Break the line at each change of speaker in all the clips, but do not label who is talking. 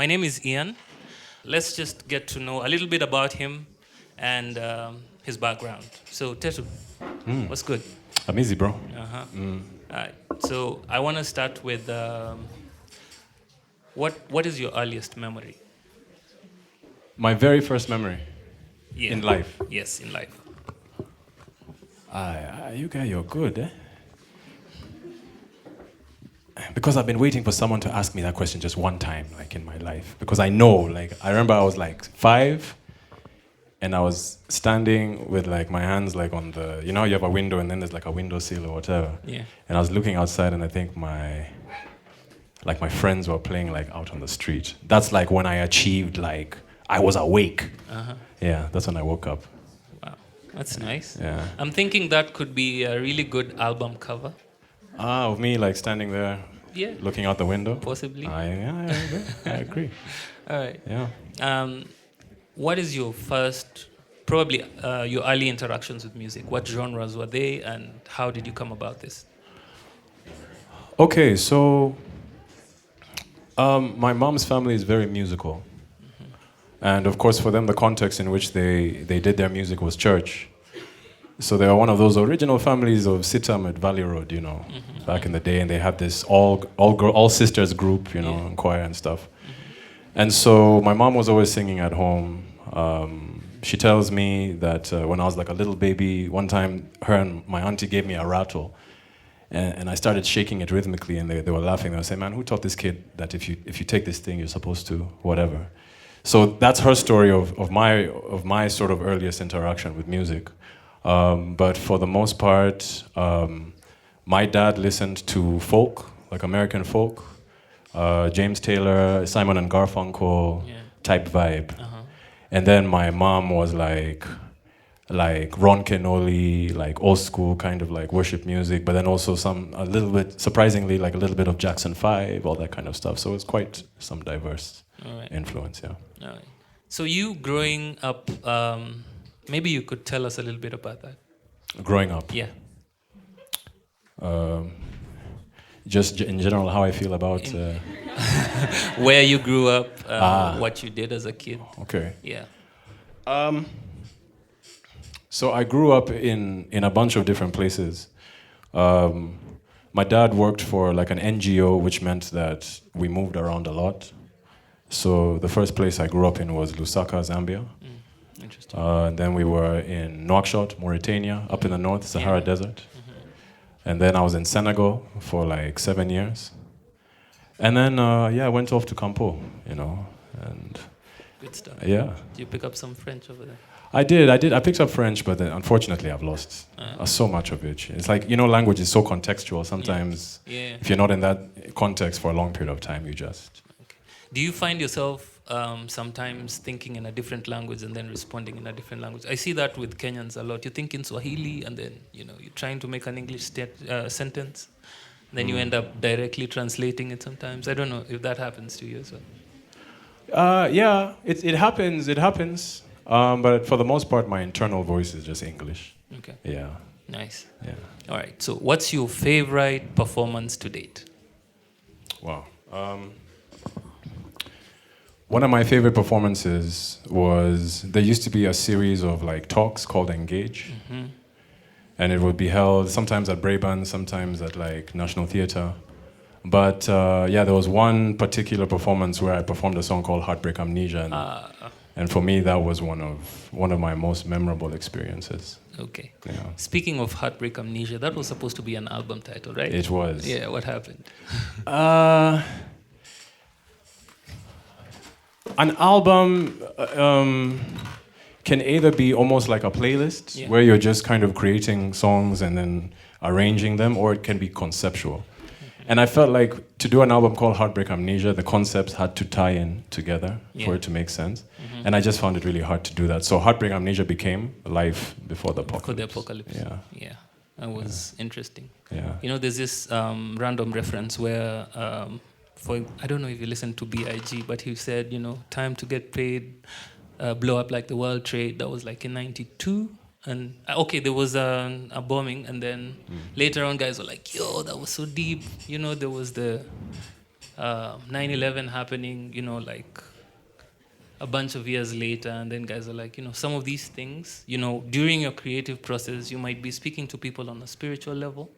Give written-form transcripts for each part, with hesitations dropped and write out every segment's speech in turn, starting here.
My name is Ian. Let's just get to know a little bit about him and his background. So, Tetu, what's good?
I'm easy, bro.
Uh-huh. All right. So, I want to start with what is your earliest memory?
My very first memory
Yeah.
in life.
Yes, in life.
You guys, you're good, eh? Because I've been waiting for someone to ask me that question just one time, like in my life. Because I know, like, I remember I was like 5, and I was standing with like my hands like on the, you know, you have a window and then there's like a window sill or whatever.
Yeah.
And I was looking outside, and I think my friends were playing like out on the street. That's like when I achieved, like, I was awake.
Uh-huh.
Yeah, that's when I woke up.
Wow, that's nice.
Yeah.
I'm thinking that could be a really good album cover.
Of me like standing there,
Yeah.
looking out the window.
Possibly.
I agree. I agree.
All right.
Yeah.
What is your first, probably your early interactions with music? What genres were they, and how did you come about this?
Okay, so my mom's family is very musical. And of course, for them, the context in which they did their music was church. So they are one of those original families of Sitam at Valley Road, you know, back in the day, and they had this all sisters group, you know, and choir and stuff. And so my mom was always singing at home. She tells me that when I was like a little baby, one time her and my auntie gave me a rattle, and I started shaking it rhythmically, and they were laughing. They were saying, "Man, who taught this kid that if you take this thing, you're supposed to whatever?" So that's her story of my sort of earliest interaction with music. But for the most part, my dad listened to folk, like American folk, James Taylor, Simon and Garfunkel type vibe. And then my mom was like Ron Kenoli, like old school kind of like worship music, but then also a little bit, surprisingly, like a little bit of Jackson 5, all that kind of stuff. So it's quite some diverse influence, yeah.
All right. So you growing up, maybe you could tell us a little bit about that.
Growing up?
Yeah.
Just in general, how I feel about...
Where you grew up, what you did as a kid.
Okay.
Yeah.
So I grew up in a bunch of different places. My dad worked for like an NGO, which meant that we moved around a lot. So the first place I grew up in was Lusaka, Zambia.
Interesting.
And then we were in Nouakchott, Mauritania, up in the north, Sahara Desert. And then I was in Senegal for like 7 years. And then, I went off to Campo, you know, and...
Good stuff.
Yeah.
Did you pick up some French over there?
I did. I picked up French, but then unfortunately I've lost so much of it. It's like, you know, language is so contextual. Sometimes if you're not in that context for a long period of time, you just...
Okay. Do you find yourself sometimes thinking in a different language and then responding in a different language? I see that with Kenyans a lot. You think in Swahili and then, you know, you're trying to make an English sentence. Then you end up directly translating it sometimes. I don't know if that happens to you as well.
Yeah, it happens. It happens. But for the most part, my internal voice is just English.
Okay.
Yeah.
Nice.
Yeah.
All right. So what's your favorite performance to date?
Wow. One of my favorite performances was, there used to be a series of like talks called Engage. And it would be held sometimes at Brabant, sometimes at like National Theatre. But there was one particular performance where I performed a song called Heartbreak Amnesia. And for me, that was one of my most memorable experiences.
Okay.
Yeah.
Speaking of Heartbreak Amnesia, that was supposed to be an album title, right?
It was.
Yeah, what happened?
An album can either be almost like a playlist where you're just kind of creating songs and then arranging them, or it can be conceptual. And I felt like to do an album called Heartbreak Amnesia, the concepts had to tie in together for it to make sense. And I just found it really hard to do that. So Heartbreak Amnesia became Life Before the Apocalypse.
Before the Apocalypse.
Yeah.
That was interesting.
Yeah.
You know, there's this random reference where, I don't know if you listened to B.I.G., but he said, you know, time to get paid, blow up like the World Trade. That was like in 92. And there was a bombing, and then later on guys were like, yo, that was so deep. You know, there was the 9/11 happening, like a bunch of years later, and then guys are like, some of these things, during your creative process, you might be speaking to people on a spiritual level,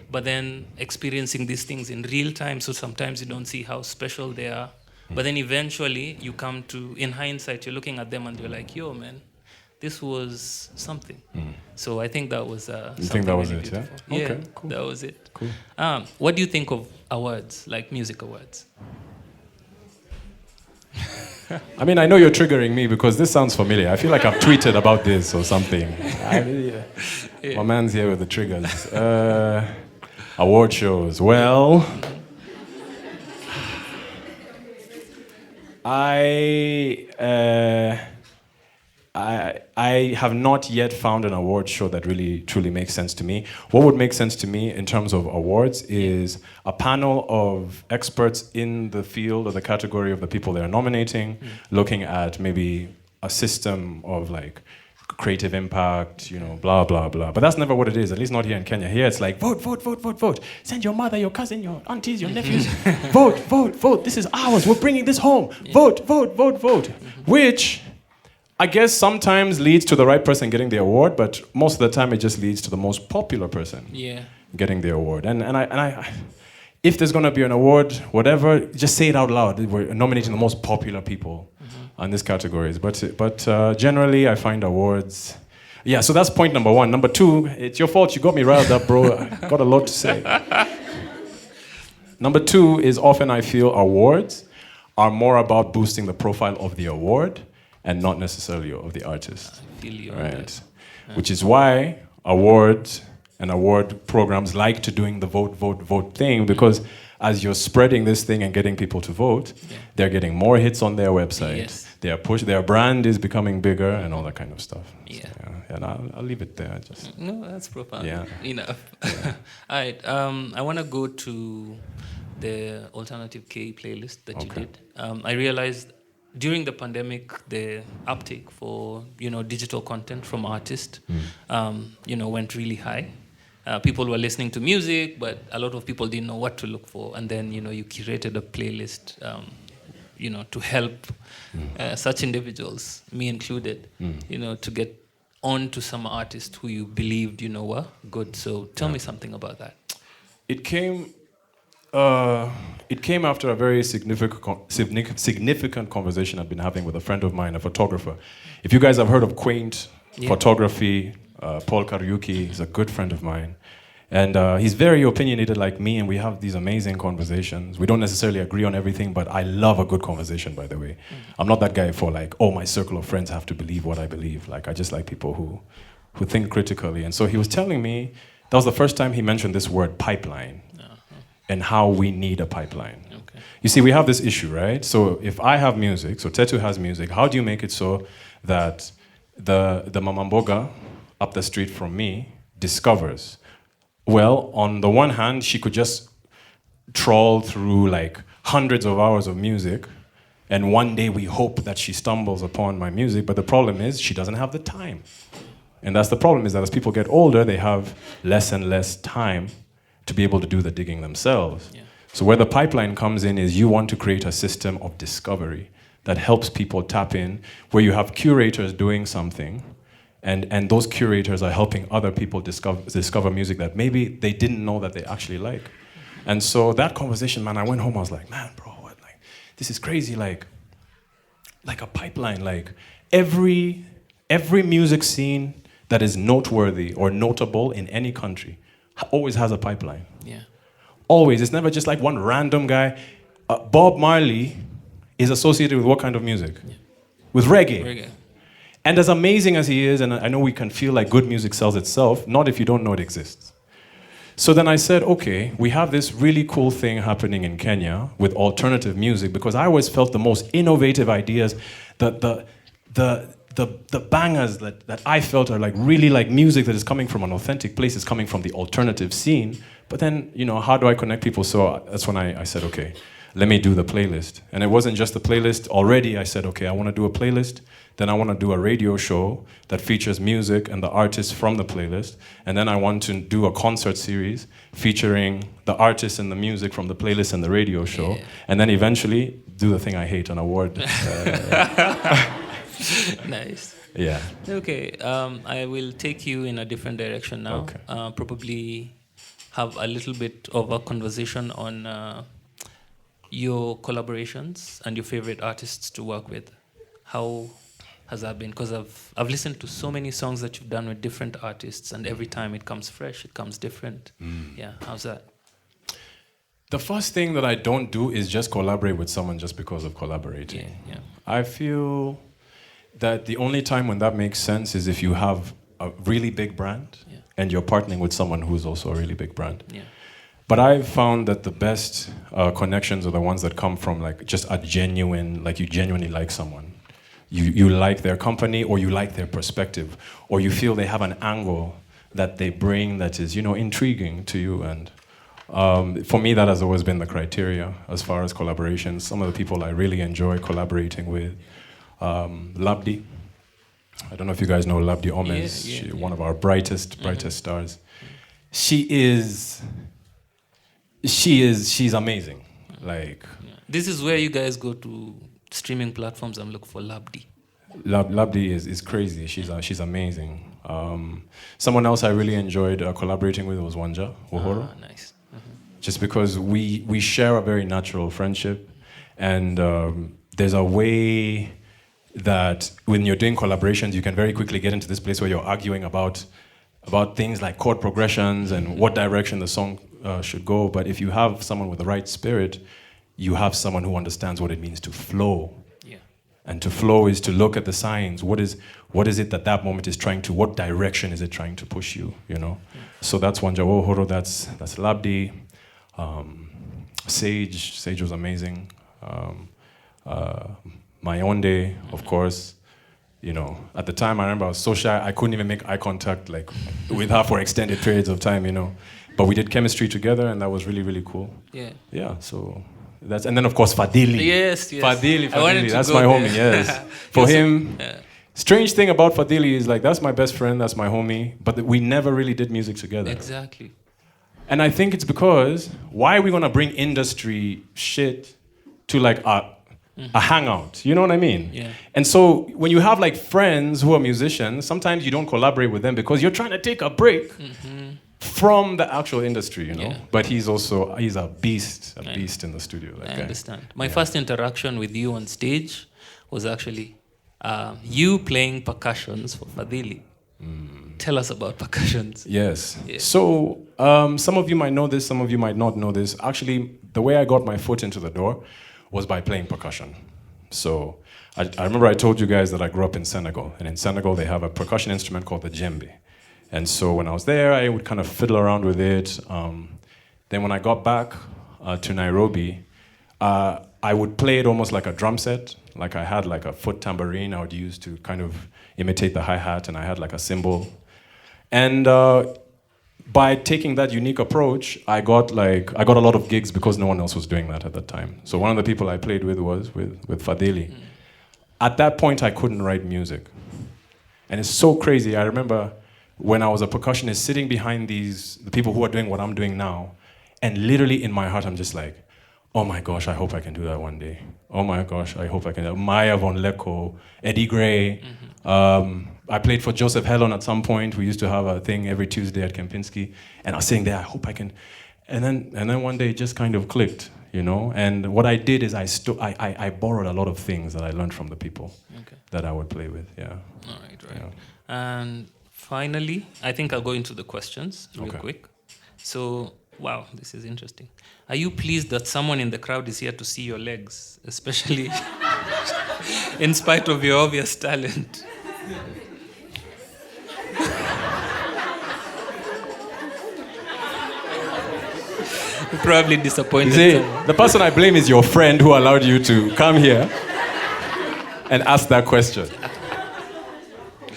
but then experiencing these things in real time, so sometimes you don't see how special they are. But then eventually you come to, in hindsight, you're looking at them and you're like, yo, man, this was something. So I think that was
you think that was it,
beautiful.
Yeah, okay, cool.
That was it.
Cool.
What do you think of awards, like music awards?
I mean, I know you're triggering me because this sounds familiar. I feel like I've tweeted about this or something. My man's here with the triggers. Award shows. Well, I have not yet found an award show that really truly makes sense to me. What would make sense to me in terms of awards is a panel of experts in the field or the category of the people they're nominating, looking at maybe a system of like creative impact, blah, blah, blah. But that's never what it is, at least not here in Kenya. Here it's like, vote, vote, vote, vote, vote. Send your mother, your cousin, your aunties, your nephews. Vote, vote, vote. This is ours. We're bringing this home. Vote, vote, vote, vote. Which I guess sometimes leads to the right person getting the award, but most of the time it just leads to the most popular person getting the award. And I if there's going to be an award, whatever, just say it out loud. We're nominating the most popular people on these categories. But generally, I find awards. Yeah, so that's point number one. Number two, it's your fault. You got me riled up, bro. I got a lot to say. Number two is often I feel awards are more about boosting the profile of the award and not necessarily of the artist.
I feel you.
Right. Which is why awards and award programs like to doing the vote, vote, vote thing, because as you're spreading this thing and getting people to vote, they're getting more hits on their website. Their brand is becoming bigger and all that kind of stuff.
Yeah.
So, and I'll leave it there.
No, that's profound.
Yeah.
Enough. All right. I want to go to the Alternative K playlist that you did. I realized during the pandemic, the uptake for digital content from artists, went really high. People were listening to music, but a lot of people didn't know what to look for. And then you curated a playlist, to help such individuals, me included, to get on to some artists who you believed were good. So tell me something about that.
It came after a very significant conversation I'd been having with a friend of mine, a photographer. If you guys have heard of Quaint Photography, Paul Shiundu is a good friend of mine. And he's very opinionated like me, and we have these amazing conversations. We don't necessarily agree on everything, but I love a good conversation, by the way. I'm not that guy for like, my circle of friends have to believe what I believe. Like, I just like people who think critically. And so he was telling me, that was the first time he mentioned this word pipeline. And how we need a pipeline. Okay. You see, we have this issue, right? So if I have music, so Tetu has music, how do you make it so that the mamamboga up the street from me discovers? Well, on the one hand, she could just trawl through like hundreds of hours of music, and one day we hope that she stumbles upon my music, but the problem is she doesn't have the time. And that's the problem, is that as people get older, they have less and less time to be able to do the digging themselves. Yeah. So where the pipeline comes in is you want to create a system of discovery that helps people tap in, where you have curators doing something, and those curators are helping other people discover music that maybe they didn't know that they actually like. And so that conversation, man, I went home, I was like, man, bro, what? Like, this is crazy, like a pipeline. Like every music scene that is noteworthy or notable in any country always has a pipeline.
Yeah.
Always. It's never just like one random guy. Bob Marley is associated with what kind of music? Yeah. With reggae. And as amazing as he is, and I know we can feel like good music sells itself, not if you don't know it exists. So then I said, okay, we have this really cool thing happening in Kenya with alternative music, because I always felt the most innovative ideas, the bangers that I felt are like really like music that is coming from an authentic place, is coming from the alternative scene. But then, how do I connect people? So that's when I said, okay, let me do the playlist. And it wasn't just the playlist. Already I said, okay, I want to do a playlist. Then I want to do a radio show that features music and the artists from the playlist. And then I want to do a concert series featuring the artists and the music from the playlist and the radio show. Yeah. And then eventually do the thing I hate, an award.
Nice.
Yeah.
Okay, I will take you in a different direction now.
Okay.
Probably have a little bit of a conversation on your collaborations and your favorite artists to work with. How has that been? Because I've listened to so many songs that you've done with different artists, and every time it comes fresh, it comes different. Yeah, how's that?
The first thing that I don't do is just collaborate with someone just because of collaborating.
Yeah.
I feel that the only time when that makes sense is if you have a really big brand and you're partnering with someone who's also a really big brand.
Yeah.
But I've found that the best connections are the ones that come from like just a genuine, like you genuinely like someone. You like their company, or you like their perspective, or you feel they have an angle that they bring that is, intriguing to you. And for me, that has always been the criteria as far as collaborations. Some of the people I really enjoy collaborating with, Labdi. I don't know if you guys know Labdi Omes, one of our brightest stars. She's amazing. Like,
this is where you guys go to streaming platforms and look for Labdi.
Labdi is crazy. She's amazing. Someone else I really enjoyed collaborating with was Wanja Uhuru.
Nice.
Just because we share a very natural friendship, and there's a way that when you're doing collaborations, you can very quickly get into this place where you're arguing about things like chord progressions and what direction the song should go. But if you have someone with the right spirit, you have someone who understands what it means to flow.
Yeah.
And to flow is to look at the signs. What is it that moment is trying to, what direction is it trying to push you, Yeah. So that's Wanja Uhuru, that's Labdi. Sage was amazing. Mayonde, of course. At the time I remember I was so shy, I couldn't even make eye contact with her for extended periods of time, But we did chemistry together, and that was really, really cool.
Yeah.
Yeah, so and then of course Fadili.
Yes.
Fadili, that's my homie, yes. For him, strange thing about Fadili is that's my best friend, that's my homie, but we never really did music together.
Exactly.
And I think it's because, why are we gonna bring industry shit to a hangout? You know what I mean?
Yeah.
And so when you have friends who are musicians, sometimes you don't collaborate with them because you're trying to take a break from the actual industry,
Yeah.
But he's a beast in the studio.
I understand. My first interaction with you on stage was actually you playing percussions for Fadili. Tell us about percussions.
Yes. Yeah. So some of you might know this, some of you might not know this. Actually, the way I got my foot into the door was by playing percussion. So I remember I told you guys that I grew up in Senegal, and in Senegal they have a percussion instrument called the djembe. And so when I was there, I would kind of fiddle around with it. Then when I got back to Nairobi, I would play it almost like a drum set. Like I had a foot tambourine I would use to kind of imitate the hi-hat, and I had a cymbal. And by taking that unique approach, I got a lot of gigs because no one else was doing that at that time. So one of the people I played with was with Fadili. At that point, I couldn't write music. And it's so crazy. I remember when I was a percussionist sitting behind the people who are doing what I'm doing now, and literally in my heart, I'm just like, oh my gosh, I hope I can do that one day. Oh my gosh, I hope I can. Maya Von Lecko, Eddie Gray. I played for Joseph Hellon at some point. We used to have a thing every Tuesday at Kempinski, and I was sitting there, I hope I can. And then one day it just kind of clicked, And what I did is I borrowed a lot of things that I learned from the people that I would play with. Yeah.
All right. Yeah. And finally, I think I'll go into the questions real quick. So, wow, this is interesting. Are you pleased that someone in the crowd is here to see your legs, especially in spite of your obvious talent? You're probably disappointed.
You see, the person I blame is your friend who allowed you to come here and ask that question.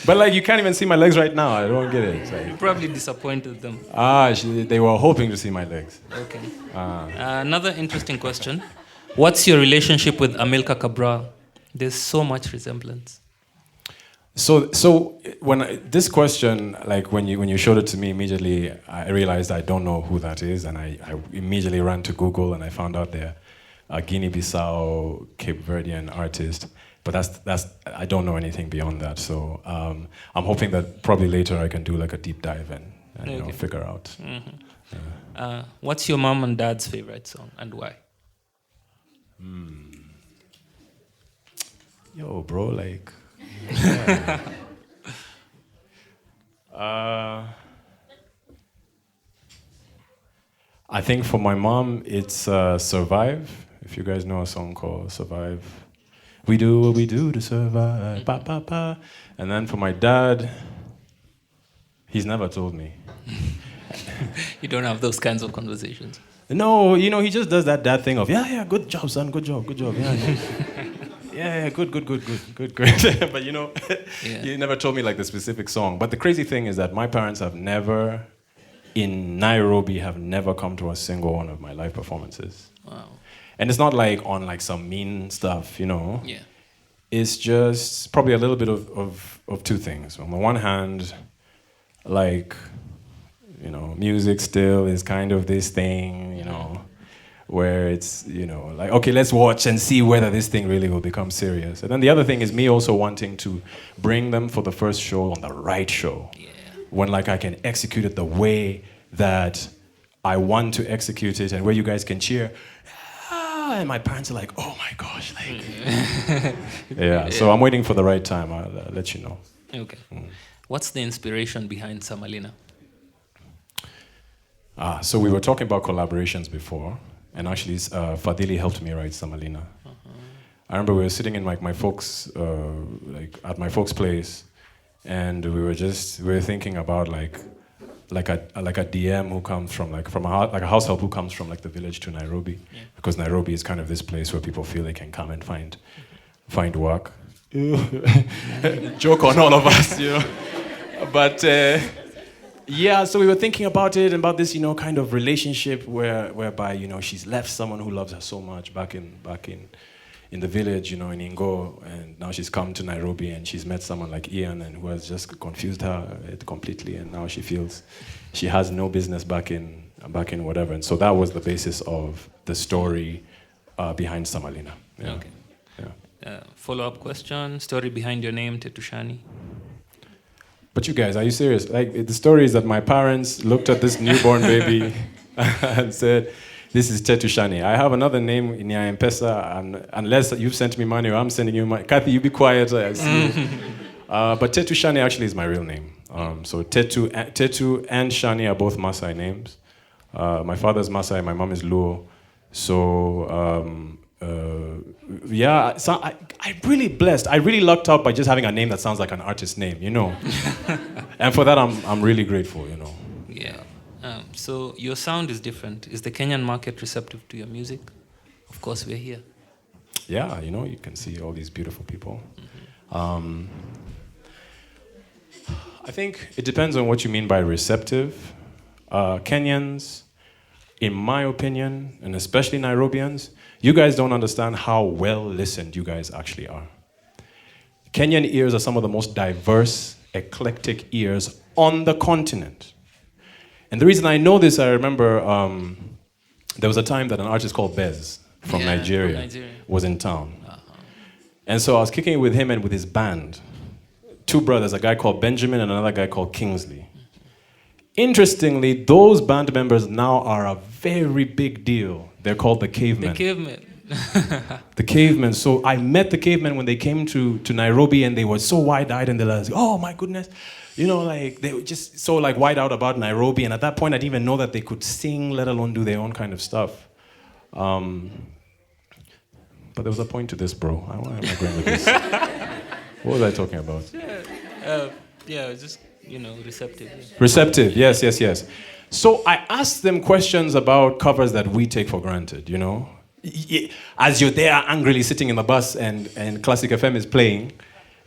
But you can't even see my legs right now. I don't get it.
You probably disappointed them.
They were hoping to see my legs.
Okay. Another interesting question. What's your relationship with Amilcar Cabral? There's so much resemblance.
So this question, like when you showed it to me immediately, I realized I don't know who that is, and I immediately ran to Google and I found out they're a Guinea-Bissau, Cape Verdean artist. But that's I don't know anything beyond that. So I'm hoping that probably later I can do like a deep dive and figure out.
Mm-hmm. What's your mom and dad's favorite song and why?
Yo, bro, like. Yeah. I think for my mom, it's Survive. If you guys know a song called Survive. We do what we do to survive. Pa, pa, pa. And then for my dad, he's never told me.
You don't have those kinds of conversations?
No, he just does that dad thing of, yeah, good job, son, good job. Yeah, good. But he never told me like the specific song. But the crazy thing is that my parents in Nairobi, have never come to a single one of my live performances.
Wow.
And it's not like on like some mean stuff,
Yeah.
It's just probably a little bit of two things. On the one hand, like, music still is kind of this thing, where it's, like, okay, let's watch and see whether this thing really will become serious. And then the other thing is me also wanting to bring them for the first show on the right show.
Yeah.
When like I can execute it the way that I want to execute it and where you guys can cheer. And my parents are like, oh my gosh, like. Yeah, so I'm waiting for the right time. I'll let you know.
Okay. What's the inspiration behind Samalina?
So we were talking about collaborations before, and actually Fadili helped me write Samalina. I remember we were sitting in my folks, at my folks' place, and we were thinking about like a DM who comes from a house help who comes from like the village to Nairobi, because Nairobi is kind of this place where people feel they can come and find work. Joke on all of us, But so we were thinking about it, about this, kind of relationship whereby she's left someone who loves her so much back in the village, in Ingo, and now she's come to Nairobi and she's met someone like Ian and who has just confused her completely, and now she feels she has no business back in whatever. And so that was the basis of the story behind Samalina. Yeah.
Okay.
Yeah.
Follow-up question, story behind your name, Tetu Shani.
But you guys, are you serious? Like, the story is that my parents looked at this newborn baby and said, this is Tetu Shani. I have another name in your M-Pesa, unless you've sent me money or I'm sending you money. Kathy, you be quiet. I see. But Tetu Shani actually is my real name. So Tetu and Shani are both Maasai names. My father's Maasai, my mom is Luo. So, so I'm really blessed. I really lucked out by just having a name that sounds like an artist's name, And for that, I'm really grateful,
Yeah. So your sound is different. Is the Kenyan market receptive to your music? Of course, we're here.
Yeah, you can see all these beautiful people. I think it depends on what you mean by receptive. Kenyans, in my opinion, and especially Nairobians, you guys don't understand how well listened you guys actually are. Kenyan ears are some of the most diverse, eclectic ears on the continent. And the reason I know this, I remember there was a time that an artist called Bez from Nigeria was in town. And so I was kicking it with him and with his band. Two brothers, a guy called Benjamin and another guy called Kingsley. Interestingly, those band members now are a very big deal. They're called the Cavemen.
The Cavemen.
The Cavemen. So I met the Cavemen when they came to Nairobi, and they were so wide-eyed, and they're like, oh my goodness. They were just so wide-eyed about Nairobi, and at that point I didn't even know that they could sing, let alone do their own kind of stuff. But there was a point to this, bro. Why am I going with this? What was I talking about?
Just, receptive. Yeah.
Receptive, yes. So I asked them questions about covers that we take for granted, As you're there angrily sitting in the bus and Classic FM is playing,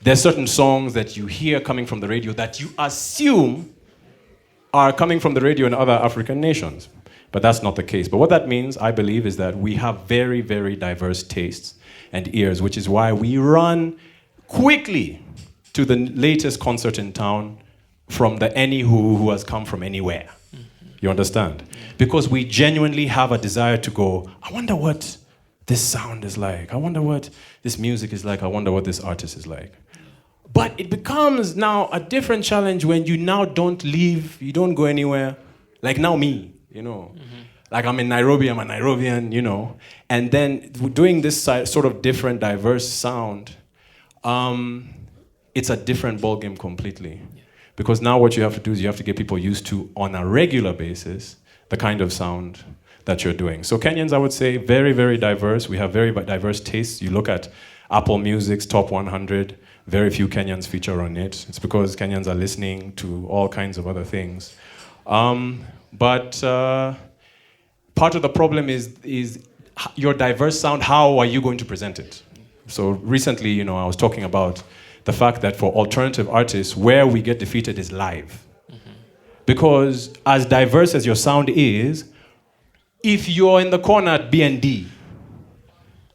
there's certain songs that you hear coming from the radio that you assume are coming from the radio in other African nations. But that's not the case. But what that means, I believe, is that we have very, very diverse tastes and ears, which is why we run quickly to the latest concert in town from the any who has come from anywhere. You understand? Because we genuinely have a desire to go, I wonder what this sound is like. I wonder what this music is like. I wonder what this artist is like. But it becomes now a different challenge when you now don't leave, you don't go anywhere. Like now me, you know. Like I'm in Nairobi, I'm a Nairobian, you know. And then doing this sort of different, diverse sound, it's a different ballgame completely. Because now what you have to do is you have to get people used to, on a regular basis, the kind of sound that you're doing. So Kenyans, I would say, very, very diverse. We have very diverse tastes. You look at Apple Music's Top 100, very few Kenyans feature on it. It's because Kenyans are listening to all kinds of other things. But part of the problem is your diverse sound, how are you going to present it? So recently, you know, I was talking about the fact that for alternative artists, where we get defeated is live. Because as diverse as your sound is, if you're in the corner at B&D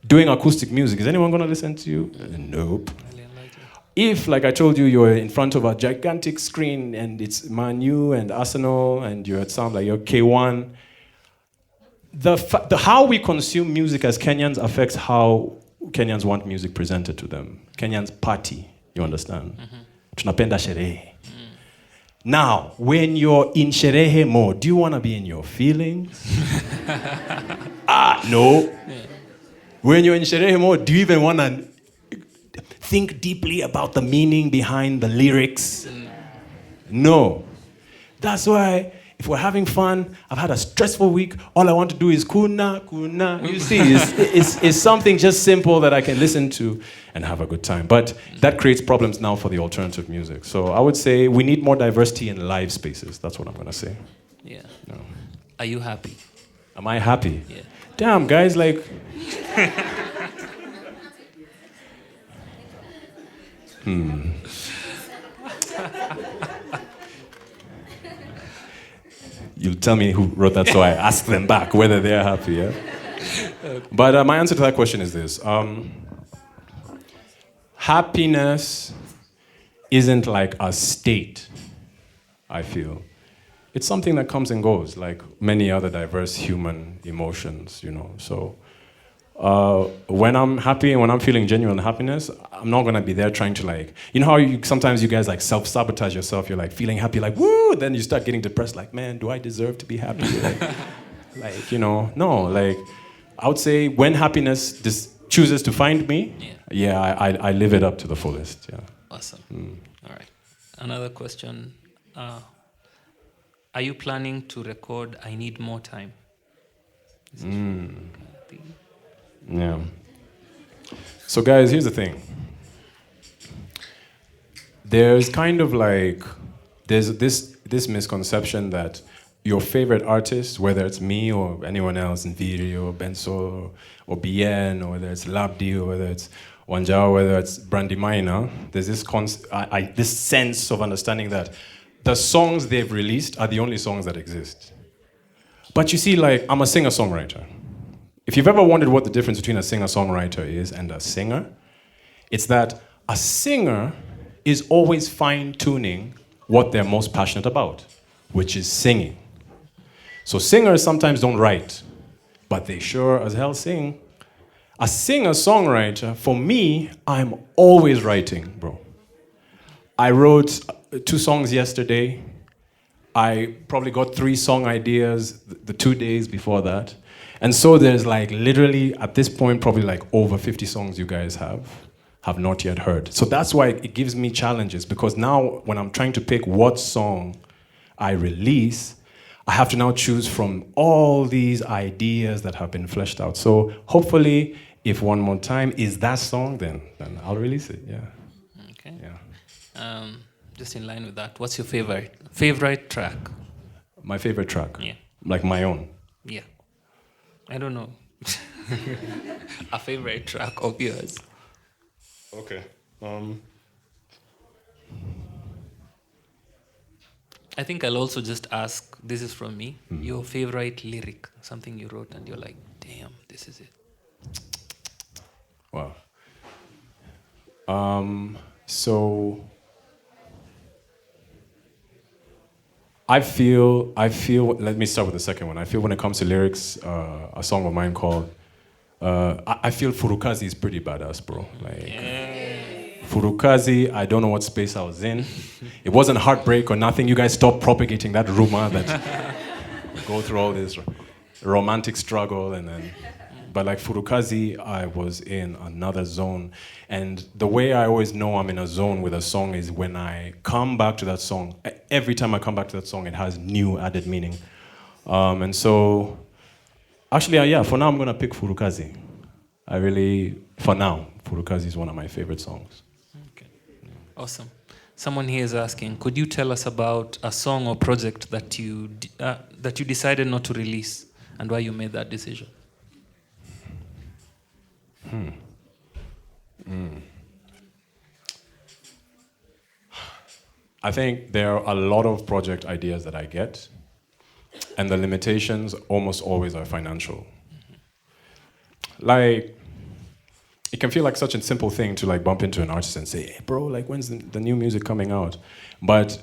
doing acoustic music, is anyone going to listen to you? Nope. If, like I told you, you're in front of a gigantic screen and it's Man U and Arsenal and you sound like you're K1, the how we consume music as Kenyans affects how Kenyans want music presented to them. Kenyans party, you understand? Tunapenda sherehe. Now, when you're in sherehe mode, do you want to be in your feelings? No. Yeah. When you're in sherehe mode, do you even want to think deeply about the meaning behind the lyrics? No. That's why if we're having fun, I've had a stressful week, all I want to do is kuna. You see, it's something just simple that I can listen to and have a good time. But that creates problems now for the alternative music. So I would say we need more diversity in live spaces. That's what I'm going to say.
Yeah. No. Are you happy?
Am I happy?
Yeah.
Damn, guys, like... You'll tell me who wrote that, so I ask them back whether they're happy, yeah? Okay. But my answer to that question is this. Happiness isn't like a state, I feel. It's something that comes and goes, like many other diverse human emotions, you know. So when I'm happy and when I'm feeling genuine happiness, I'm not gonna be there trying to like, you know how sometimes you guys like self-sabotage yourself, you're like feeling happy, like woo, then you start getting depressed, like man, do I deserve to be happy? Like you know, no, like I would say when happiness chooses to find me, I live it up to the fullest, yeah.
Awesome. All right. Another question, are you planning to record I Need More Time?
Yeah. So guys, here's the thing. There's kind of like, there's this misconception that your favorite artist, whether it's me or anyone else, Nviri or Benso or Bien, or whether it's Labdi or whether it's Wanjao, whether it's Brandy Minor, there's this this sense of understanding that the songs they've released are the only songs that exist. But you see, like, I'm a singer-songwriter. If you've ever wondered what the difference between a singer-songwriter is and a singer, it's that a singer is always fine-tuning what they're most passionate about, which is singing. So singers sometimes don't write, but they sure as hell sing. A singer-songwriter, for me, I'm always writing, bro. I wrote 2 songs yesterday. I probably got 3 song ideas the 2 days before that. And so there's like literally at this point probably like over 50 songs you guys have not yet heard. So that's why it gives me challenges, because now when I'm trying to pick what song I release, I have to now choose from all these ideas that have been fleshed out. So hopefully if One More Time is that song, then I'll release it, yeah.
Okay.
Yeah.
Just in line with that, what's your favorite track?
My favorite track?
Yeah.
Like my own?
Yeah. I don't know. A favorite track of yours.
Okay.
I think I'll also just ask, this is from me, your favorite lyric, something you wrote and you're like, damn, this is it.
Wow. So I feel, let me start with the second one. I feel when it comes to lyrics, a song of mine called, I feel Furukazi is pretty badass, bro. Furukazi, I don't know what space I was in. It wasn't heartbreak or nothing. You guys stop propagating that rumor that go through all this romantic struggle and then... But like Furukazi, I was in another zone. And the way I always know I'm in a zone with a song is when I come back to that song. Every time I come back to that song, it has new added meaning. And so, actually, yeah, for now I'm gonna pick Furukazi. For now, Furukazi is one of my favorite songs.
Okay. Awesome. Someone here is asking, could you tell us about a song or project that you decided not to release and why you made that decision?
I think there are a lot of project ideas that I get, and the limitations almost always are financial. Like, it can feel like such a simple thing to like bump into an artist and say, hey bro, like when's the new music coming out? But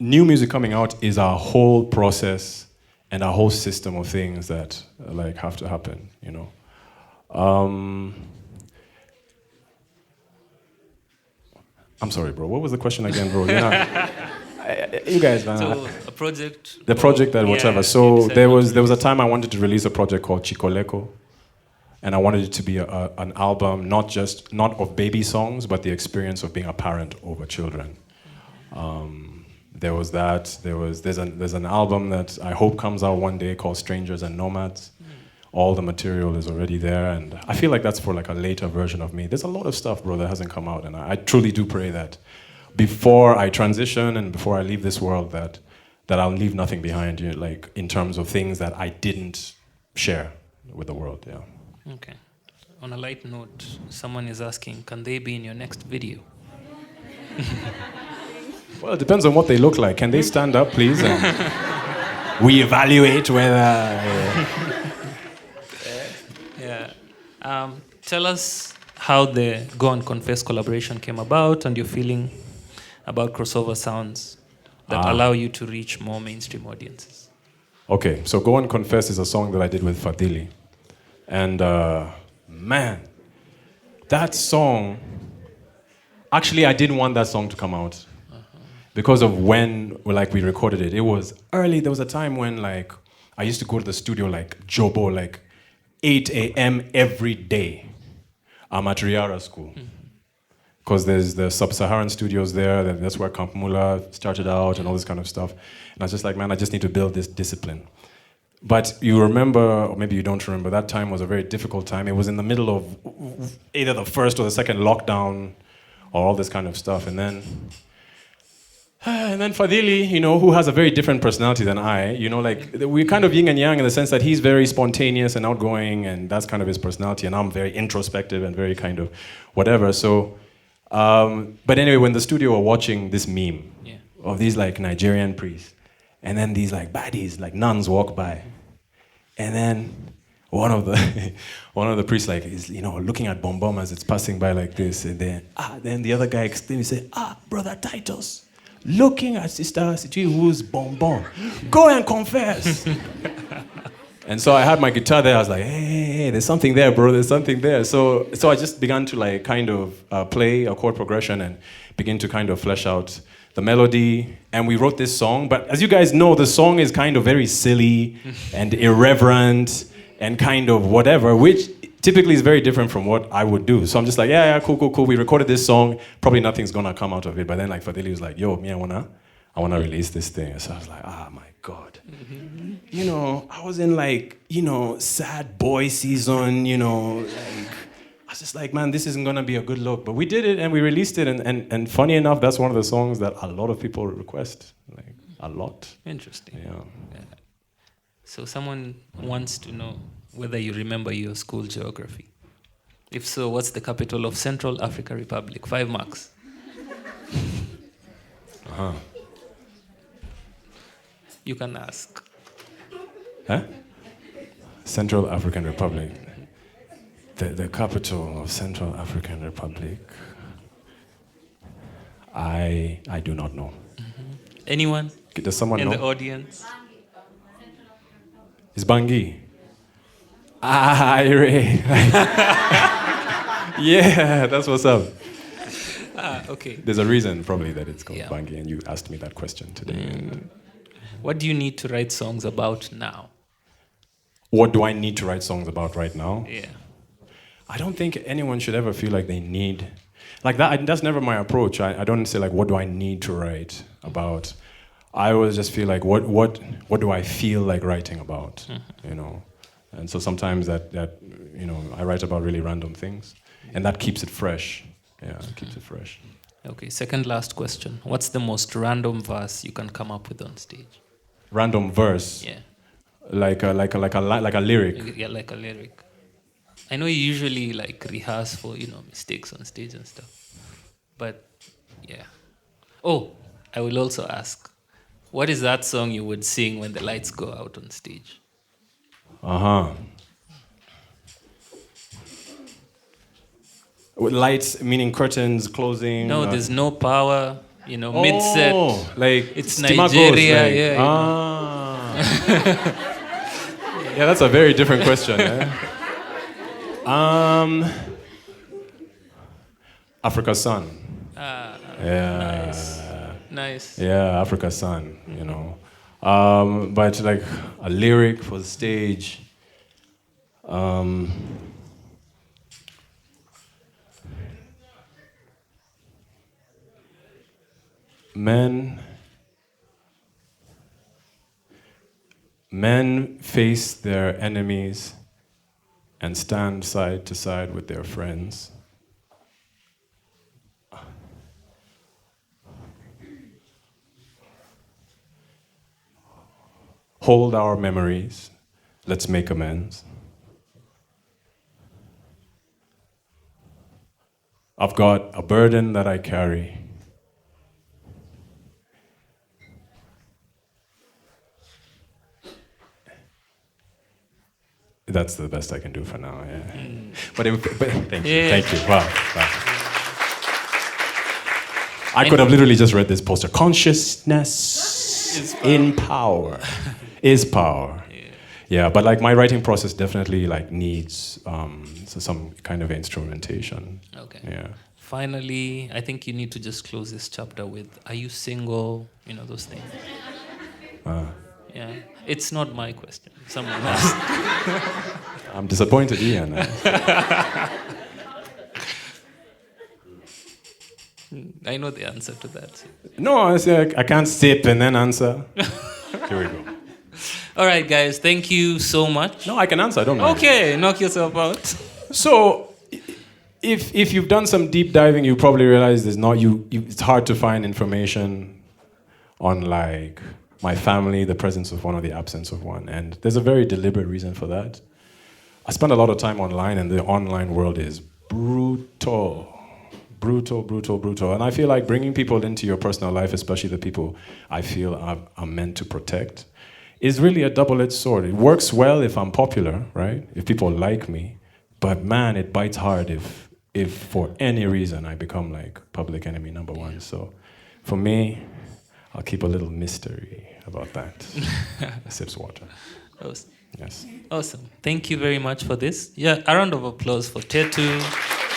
new music coming out is a whole process and a whole system of things that like have to happen, you know? I'm sorry, bro. What was the question again, bro? You guys, man.
So a project.
The project that whatever. So there was a time I wanted to release a project called Chikoleko, and I wanted it to be an album not of baby songs, but the experience of being a parent over children. There was that. There's an album that I hope comes out one day called Strangers and Nomads. All the material is already there, and I feel like that's for like a later version of me. There's a lot of stuff, bro, that hasn't come out, and I truly do pray that before I transition and before I leave this world, that I'll leave nothing behind, you know, like in terms of things that I didn't share with the world. Yeah.
Okay. On a light note, someone is asking, can they be in your next video?
Well, it depends on what they look like. Can they stand up, please? And we evaluate whether.
Tell us how the Go and Confess collaboration came about and your feeling about crossover sounds that allow you to reach more mainstream audiences.
Okay, so Go and Confess is a song that I did with Fadili. And man, that song, actually I didn't want that song to come out because of when we recorded it. It was early. There was a time when like I used to go to the studio like Jobo, like 8 a.m. every day. I'm at Riara School. Because there's the sub-Saharan studios there. That's where Camp Mula started out and all this kind of stuff. And I was just like, man, I just need to build this discipline. But you remember, or maybe you don't remember, that time was a very difficult time. It was in the middle of either the first or the second lockdown or all this kind of stuff. And then Fadili, you know, who has a very different personality than I, you know, like we're kind of yin and yang in the sense that he's very spontaneous and outgoing, and that's kind of his personality, and I'm very introspective and very kind of whatever. So, but anyway, when the studio were watching this meme of these like Nigerian priests, and then these like baddies, like nuns walk by, and then one of the priests like is, you know, looking at Bom Bom as it's passing by like this, and then the other guy exclaims, say, brother Titus. Looking at Sister Situi who's bonbon. Go and confess. And so I had my guitar there. I was like, hey, there's something there, bro. There's something there. So I just began to like kind of play a chord progression and begin to kind of flesh out the melody. And we wrote this song. But as you guys know, the song is kind of very silly and irreverent and kind of whatever, which typically is very different from what I would do. So I'm just like, yeah, cool. We recorded this song. Probably nothing's gonna come out of it. But then like Fadili was like, yo, me, I wanna release this thing. So I was like, my God. You know, I was in like, you know, sad boy season, you know, like, I was just like, man, this isn't gonna be a good look. But we did it and we released it. And funny enough, that's one of the songs that a lot of people request. Like, a lot.
Interesting.
Yeah.
So someone wants to know whether you remember your school geography. If so, what's the capital of Central Africa Republic? 5 marks. You can ask.
Huh? Central African Republic. The capital of Central African Republic. I do not know.
Anyone
Does someone
in
know?
the audience?
It's Bangui. Ray. Yeah, that's what's up.
Okay.
There's a reason probably that it's called
Yeah.
Bangui, and you asked me that question today.
What do you need to write songs about now?
What do I need to write songs about right now?
Yeah.
I don't think anyone should ever feel like they need, like that. That's never my approach. I don't say like, what do I need to write about? I always just feel like, what do I feel like writing about? You know, and so sometimes that you know, I write about really random things, and that keeps it fresh. Yeah, it keeps it fresh.
Okay. Second last question. What's the most random verse you can come up with on stage?
Random verse,
Yeah.
like a lyric.
Yeah, like a lyric. I know you usually like rehearse for, you know, mistakes on stage and stuff. But yeah. Oh, I will also ask, what is that song you would sing when the lights go out on stage?
With lights meaning curtains closing.
No, there's no power, you know, mid-set.
Like
It's
Stimagos,
Nigeria,
like,
yeah.
Yeah, that's a very different question. Africa's Sun. Yeah.
Nice.
Yeah, Africa's Sun, you know. But like a lyric for the stage. Men face their enemies and stand side to side with their friends. Hold our memories. Let's make amends. I've got a burden that I carry. That's the best I can do for now, yeah. But thank you, thank you. Wow. I could have literally just read this poster. Consciousness in power is power. Yeah, but like my writing process definitely like needs some kind of instrumentation.
Okay.
Yeah.
Finally, I think you need to just close this chapter with, are you single? You know, those things. Yeah. It's not my question. Someone else.
I'm disappointed, Ian.
I know the answer to that.
No, I can't sip and then answer. Here we go.
All right, guys. Thank you so much.
No, I can answer. I don't mind.
Okay, knock yourself out.
So, if you've done some deep diving, you probably realize it's hard to find information on like my family, the presence of one or the absence of one, and there's a very deliberate reason for that. I spend a lot of time online, and the online world is brutal. And I feel like bringing people into your personal life, especially the people I feel are meant to protect, is really a double-edged sword. It works well if I'm popular, right? If people like me, but man, it bites hard if for any reason I become like public enemy number one. So for me, I'll keep a little mystery about that. Sips water.
Awesome.
Yes.
Awesome. Thank you very much for this. Yeah, a round of applause for Tetu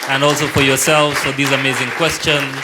and also for yourselves for these amazing questions.